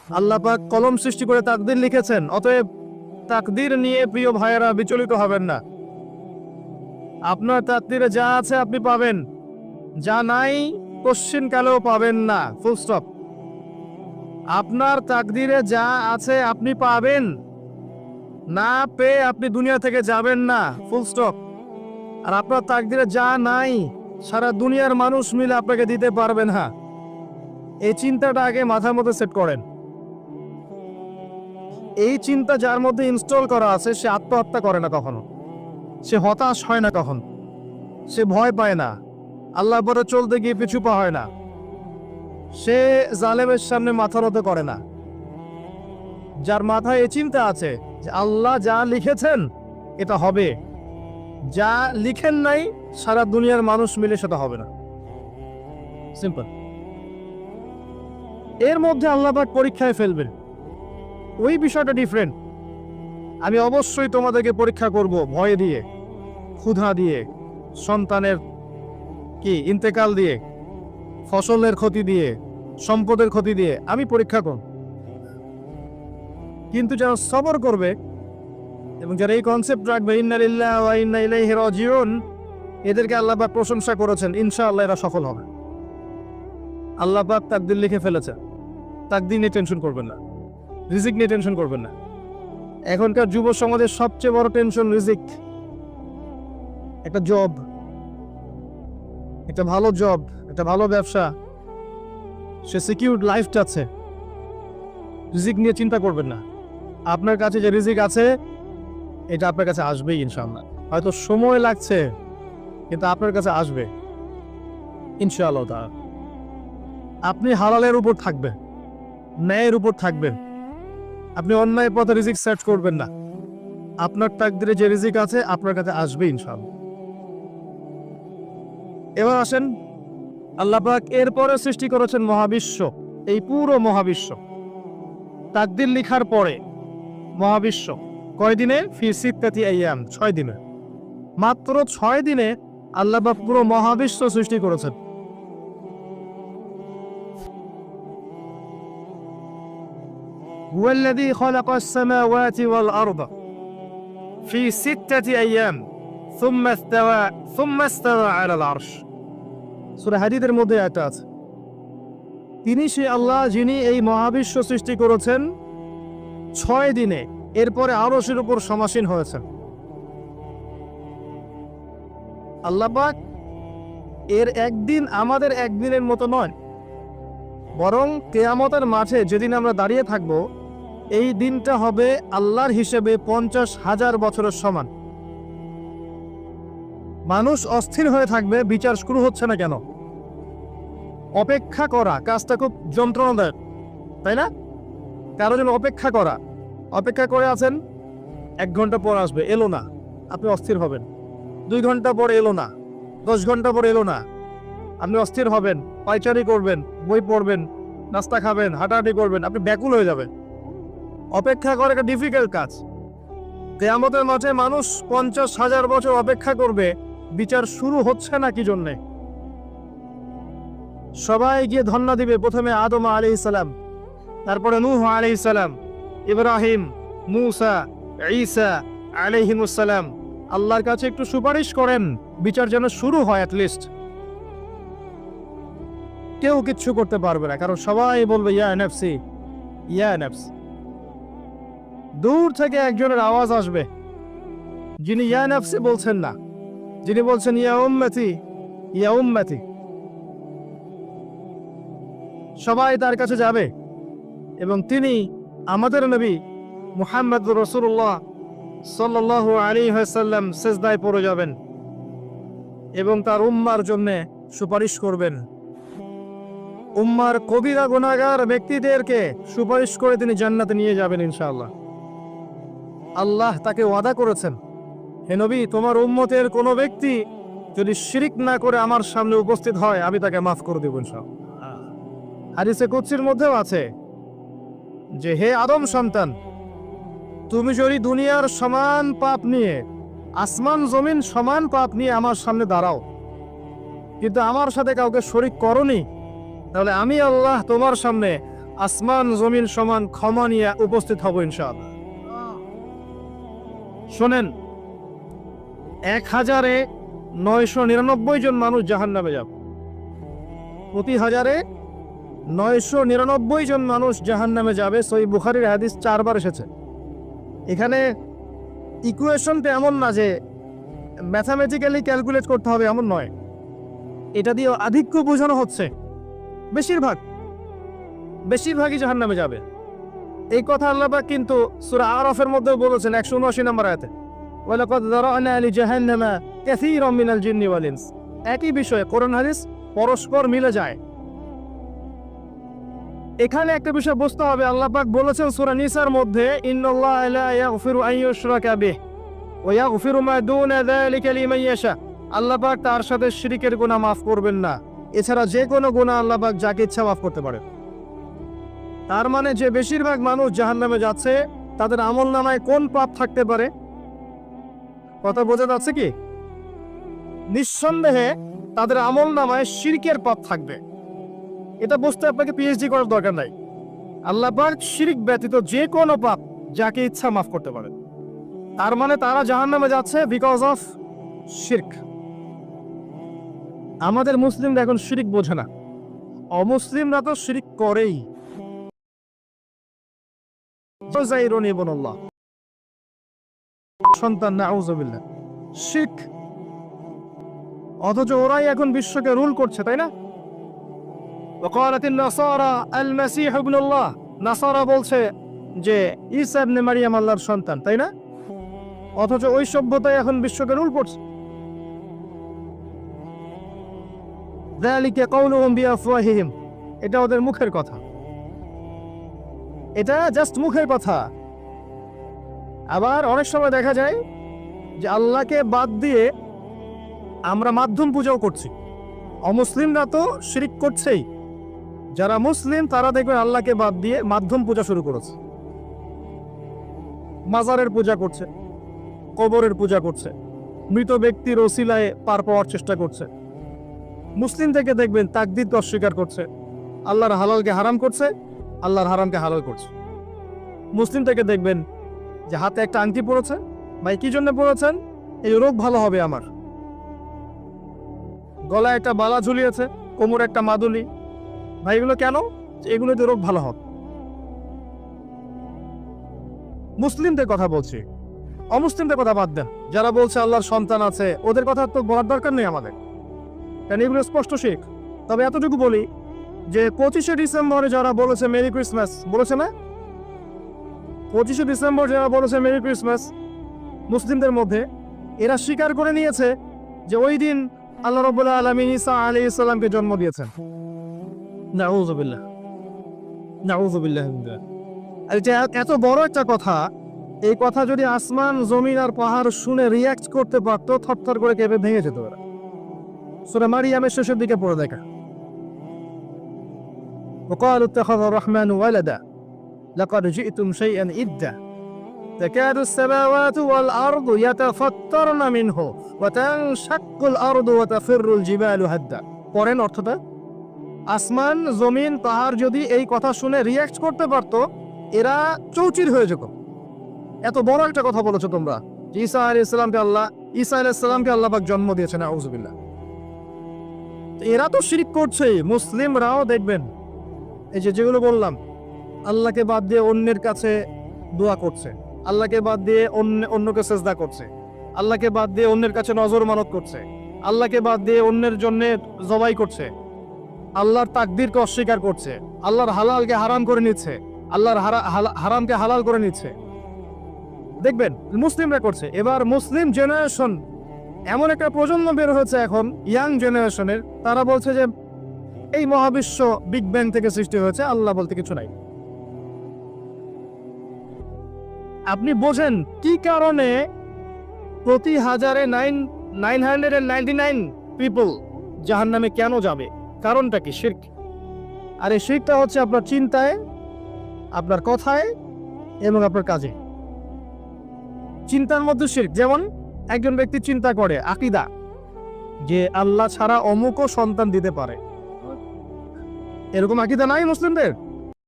আল্লাহ পাক কলম সৃষ্টি করে তাকদীর লিখেছেন, অতএব তাকদীর নিয়ে প্রিয় ভাইয়েরা বিচলিত হবেন না। আপনার তাকদীরে যা আছে আপনি পাবেন, যা নাই কোশ্চিন কালেও পাবেন না, ফুল স্টপ। আপনার তাকদীরে যা আছে আপনি পাবেন, না পেয়ে আপনি দুনিয়া থেকে যাবেন না, ফুল স্টপ। আর আপনার তাকদীরে যা নাই সারা দুনিয়ার মানুষ মিলে আপনাকে দিতে পারবেন না। এই চিন্তাটা আগে মাথার মধ্যে সেট করেন। এই চিন্তা যার মধ্যে ইনস্টল করা আছে সে আত্মহত্যা করে না কখনো, সে হতাশ হয় না কখন, সে ভয় পায় না, আল্লাহ পরে চলতে গিয়ে পিছু পা হয় না, সে জালেমের সামনে মাথা নত করে না। যার মাথায় এই চিন্তা আছে যে আল্লাহ যা লিখেছেন এটা হবে, যা লিখেন নাই সারা দুনিয়ার মানুষ মিলে সেটা হবে না, সিম্পল। এর মধ্যে আল্লাহ পাক পরীক্ষায় ফেলবেন, ওই বিষয়টা ডিফারেন্ট। আমি অবশ্যই তোমাদেরকে পরীক্ষা করব ভয় দিয়ে, ক্ষুধা দিয়ে, সন্তানের ইন্তেকাল দিয়ে, ফসলের ক্ষতি দিয়ে, সম্পদের ক্ষতি দিয়ে আমি পরীক্ষা করব। কিন্তু যারা সবর করবে এবং যারা এই কনসেপ্ট রাখবে ইন্না লিল্লাহি ওয়া ইন্না ইলাইহি রাজিউন, এদেরকে আল্লাহ পাক প্রশংসা করেছেন, ইনশাআল্লাহ এরা সফল হবে। আল্লাহ পাক তাকদীর লিখে ফেলেছে, তাকদীর নিয়ে টেনশন করবেন না, রিজিক নিয়ে টেনশন করবেন না। এখনকার যুব সমাজের সবচেয়ে বড় টেনশন রিজিক। একটা জব, একটা ভালো জব, একটা ভালো ব্যবসা, সে সিকিউরড লাইফ চাচ্ছে, রিজিক নিয়ে চিন্তা করবেন না। আপনার কাছে যে রিজিক আছে এটা আপনার কাছে আসবেই ইনশাআল্লাহ। হয়তো সময় লাগছে কিন্তু আপনার কাছে আসবে ইনশাআল্লাহ তাআলা। আপনি হালালের উপর থাকবেন, ন্যায়ের উপর থাকবেন, আপনি অন্যায় পথে রিজিক সার্চ করবেন না। আপনার তাকদীরে যে রিজিক আছে আপনার কাছে আসবে ইনশাআল্লাহ। এবার আসেন, আল্লাহ পাক এরপরে সৃষ্টি করেছেন মহাবিশ্ব, এই পুরো মহাবিশ্ব। তাকদীর লিখার পরে মহাবিশ্ব কয় দিনে? ফি সিত্তাতি আইয়াম, 6 দিনে। মাত্র 6 দিনে আল্লাহ পাক পুরো মহাবিশ্ব সৃষ্টি করেছেন। হুয়াল্লাযী খালাকাস সামাওয়াতি ওয়াল আরদা ফি সিত্তাতি আইয়াম সুম্মা ইস্তাওয়া আলাল আরশ। সূরা হাদীদের মধ্যে এটা আছে। তিনি সে আল্লাহ যিনি এই মহাবিশ্ব সৃষ্টি করেছেন 6 দিনে, এরপরে আরশের উপর সমাসীন হয়েছেন। আল্লাহ পাক এর একদিন আমাদের একদিনের মতো নয়, বরং কিয়ামতের মাঠে যেদিন আমরা দাঁড়িয়ে থাকব এই দিনটা হবে আল্লাহর হিসেবে 50,000 বছরের সমান। মানুষ অস্থির হয়ে থাকবে, বিচার শুরু হচ্ছে না কেন। অপেক্ষা করা কাজটা খুব যন্ত্রণাদায়ক, তাই না? কারোর জন্য অপেক্ষা করা, অপেক্ষা করে আছেন, 1 ঘন্টা পর আসবে, এলো না, আপনি অস্থির হবেন। 2 ঘন্টা পর এলো না, 10 ঘন্টা পর এলো না, আপনি অস্থির হবেন, পায়চারি করবেন, বই পড়বেন, নাস্তা খাবেন, হাঁটাহাঁটি করবেন, আপনি ব্যাকুল হয়ে যাবেন। অপেক্ষা করা একটা ডিফিকাল্ট কাজ। কিয়ামতের মাঠে মানুষ 50,000 বছর অপেক্ষা করবে, বিচার শুরু হচ্ছে না কি জন্যে। সবাই গিয়ে ধন্না দিবে, প্রথমে আদম আলাইহিস সালাম, তারপরে নূহ আলাইহিস সালাম, ইব্রাহিম, মূসা, ঈসা আলাইহিমুস সালাম। আল্লাহর কাছে একটু সুপারিশ করেন, বিচার যেন শুরু হয় অ্যাটলিস্ট। কেউ কিচ্ছু করতে পারবে না, কারণ সবাই বলবে ইয়া নাফসি, ইয়া নাফস। দূর থেকে একজনের আওয়াজ আসবে, যিনি ইয়া নাফসি বলছেন না, যিনি বলছেন ইয়া উম্মতি, ইয়া উম্মতি। সবাই তার কাছে যাবে এবং তিনি আমাদের নবী মুহাম্মদ রাসূলুল্লাহ সাল্লাল্লাহু আলাইহি ওয়াসাল্লাম সিজদায় পড়ে যাবেন এবং তার উম্মার জন্য সুপারিশ করবেন। উম্মার কবিরা গুনাহগার ব্যক্তিদেরকে সুপারিশ করে তিনি জান্নাতে নিয়ে যাবেন ইনশাআল্লাহ। আল্লাহ তাকে ওয়াদা করেছেন, হে নবী, তোমার উম্মতের কোনো ব্যক্তি যদি শিরিক না করে আমার সামনে উপস্থিত হয় আমি তাকে মাফ করে দেব ইনশাআল্লাহ। হাদিসে কুদসির মধ্যেও আছে যে হে আদম সন্তান, তুমি যদি দুনিয়ার সমান পাপ নিয়ে, আসমান জমিন সমান পাপ নিয়ে আমার সামনে দাঁড়াও, কিন্তু আমার সাথে কাউকে শরীক করনি, তাহলে আমি আল্লাহ তোমার সামনে আসমান জমিন সমান ক্ষমা নিয়ে উপস্থিত হব ইনশাআল্লাহ। শোনেন, 1999 জন মানুষ জাহান্নামে যাবে। প্রতি 1999 জন মানুষ জাহান্নামে যাবে। সহিহ বুখারীর হাদিস 4 বার এসেছে। এখানে ইকুয়েশনটা এমন না যে ম্যাথামেটিক্যালি ক্যালকুলেট করতে হবে, এমন নয়। এটা দিয়ে আধিক্য বোঝানো হচ্ছে। বেশিরভাগই জাহান্নামে যাবে। এই কথা আল্লাহ পাক কিন্তু সূরা আরাফের মধ্যে বলেছেন 179 নম্বর আয়াতে, ওয়ালাকাদ যারানা লিজাহান্নামা কাসীরাম মিনাল জিন্নি ওয়াল ইনস। একই বিষয়ে কোরআন হাদিস পরস্পর মিলে যায়। এখানে একটা বিষয় বুঝতে হবে, আল্লাহ পাক বলেছেন সূরা নিসার মধ্যে, ইন্নাল্লাহা লা ইয়াগফিরু আন ইউশরাকা বিহি ওয়া ইয়াগফিরু মা দুনা যালিকা লিমান ইয়াশা। আল্লাহ পাক তার সাথে শিরকের গুনাহ মাফ করবেন না, এছাড়া যে কোনো গুনাহ আল্লাহ পাক যাকে ইচ্ছা মাফ করতে পারে। তার মানে যে বেশিরভাগ মানুষ জাহান্নামে যাচ্ছে, তাদের আমলনামায় কোন পাপ থাকতে পারে? কথা বোঝা যাচ্ছে কি? নিঃসন্দেহে তাদের আমলনামায় শিরকের পাপ থাকবে। এটা বুঝতে আপনাকে পিএইচডি করার দরকার নাই। আল্লাহ পাক শিরক ব্যতীত যে কোনো পাপ যাকে ইচ্ছা মাফ করতে পারে। তার মানে তারা জাহান্নামে যাচ্ছে বিকজ অফ শিরক। আমাদের মুসলিমরা এখন শিরক বোঝে না, অমুসলিমরা তো শিরক করেই। সন্তান নাউযুবিল্লাহ, শিরক। অথচ ওরাই এখন বিশ্বকে রুল করছে, তাই না? ওয়াকালাতিন নাসারা আল মাসীহ ইবনুল্লাহ, নাসারা বলছে যে ঈসা ইবনে মারইয়াম আল্লাহর সন্তান, তাই না? অথচ ওই সভ্যতাই এখন বিশ্বকে রুল করছে। যালিকা কাউলুহুম বিআফওয়াহিহিম, এটা ওদের মুখের কথা, এটা জাস্ট মুখের কথা। আবার অনেক সময় দেখা যায় যে আল্লাহকে বাদ দিয়ে আমরা মাধ্যম পূজাও করছি। অমুসলিমরা তো শিরক করছেই, যারা মুসলিম তারা দেখবেন আল্লাহকে বাদ দিয়ে মাধ্যম পূজা শুরু করেছে। মাজারের পূজা করছে, কবরের পূজা করছে, মৃত ব্যক্তির ওসিলায় পার পাওয়ার চেষ্টা করছে। মুসলিম থেকে দেখবেন তাকদীরকে অস্বীকার করছে, আল্লাহর হালালকে হারাম করছে, আল্লাহর হারামকে হালাল করছে। মুসলিম থেকে দেখবেন যে হাতে একটা আংটি পড়েছে, ভাই কি জন্য পড়েছেন? এই রোগ ভালো হবে আমার। গলায় একটা বালা ঝুলিয়েছে, কোমরে একটা মাদুলি, ভাই এগুলো কেন? এগুলোতে রোগ ভালো হবে। মুসলিমদের কথা বলছি, অমুসলিমদের কথা বাদ দেন। যারা বলছে আল্লাহর সন্তান আছে, ওদের কথা তো বলার দরকার নেই আমাদের, কারণ এগুলো স্পষ্ট শিখ। তবে এতটুকু বলি যে 25শে ডিসেম্বরে যারা বলেছে মেরি ক্রিসমাস, বলেছে না? 25শে ডিসেম্বর যারা বলেছে মেরি ক্রিসমাস মুসলিমদের মধ্যে, এরা স্বীকার করে নিয়েছে যে ওই দিন আল্লাহ রাব্বুল আলামিন ঈসা আলাইহিস সালামকে জন্ম দিয়েছেন। নাউযুবিল্লাহ, নাউযুবিল্লাহ। এত বড় একটা কথা, এই কথা যদি আসমান জমিন আর পাহাড় শুনে রিয়াক্ট করতে পারত, থরথর করে কেঁপে ভেঙে যেত ওরা। সূরা মারিয়ামের শেষের দিকে পড়ে দেখা, وقالوا اتخذ الرحمن ولدا لقد جئتم شيئا إدا تكاد السماوات والأرض يتفطرن منه وتنشق الأرض وتخر الجبال هدا। পরেন অর্থটা, আসমান জমিন পাহাড় যদি এই কথা শুনে রিয়াক্ট করতে পারতো, এরা চৌচির হয়ে যেত। এত বড় একটা কথা বলেছো তোমরা, ঈসা আলাইহিস সালামকে আল্লাহ পাক জন্ম দিয়েছেন, নাউযুবিল্লাহ। এরা তো শিরক করছেই। মুসলিমরাও দেখবেন এই যেগুলো বললাম, আল্লাহকে বাদ দিয়ে অন্যের কাছে দোয়া করছে, আল্লাহকে বাদ দিয়ে অন্যকে সেজদা করছে, আল্লাহকে বাদ দিয়ে অন্যের কাছে নজর মানত করছে, আল্লাহকে বাদ দিয়ে অন্যের জন্য জবাই করছে, আল্লাহর তাকদীরকে অস্বীকার করছে, আল্লাহর হালালকে হারাম করে নিচ্ছে, আল্লাহর হারামকে হালাল করে নিচ্ছে। দেখবেন মুসলিমরা করছে। এবার মুসলিম জেনারেশন, এমন একটা প্রজন্ম বের হয়েছে এখন ইয়াং জেনারেশনের, তারা বলছে যে এই মহাবিশ্ব বিগ ব্যাং থেকে সৃষ্টি হয়েছে, আল্লাহ বলতে কিছু নাই। আপনি বোঝেন কি কারণে প্রতি 999 পিপল জাহান্নামে কেন যাবে? কারণটা কি? শিরক। আর এই শিরকটা হচ্ছে আপনার চিন্তায়, আপনার কথায় এবং আপনার কাজে। চিন্তার মধ্যে শিরক। যেমন একজন ব্যক্তি চিন্তা করে আকীদা যে আল্লাহ ছাড়া অমুকও সন্তান দিতে পারে, এরকম আকীদা নাই মুসলিমদের।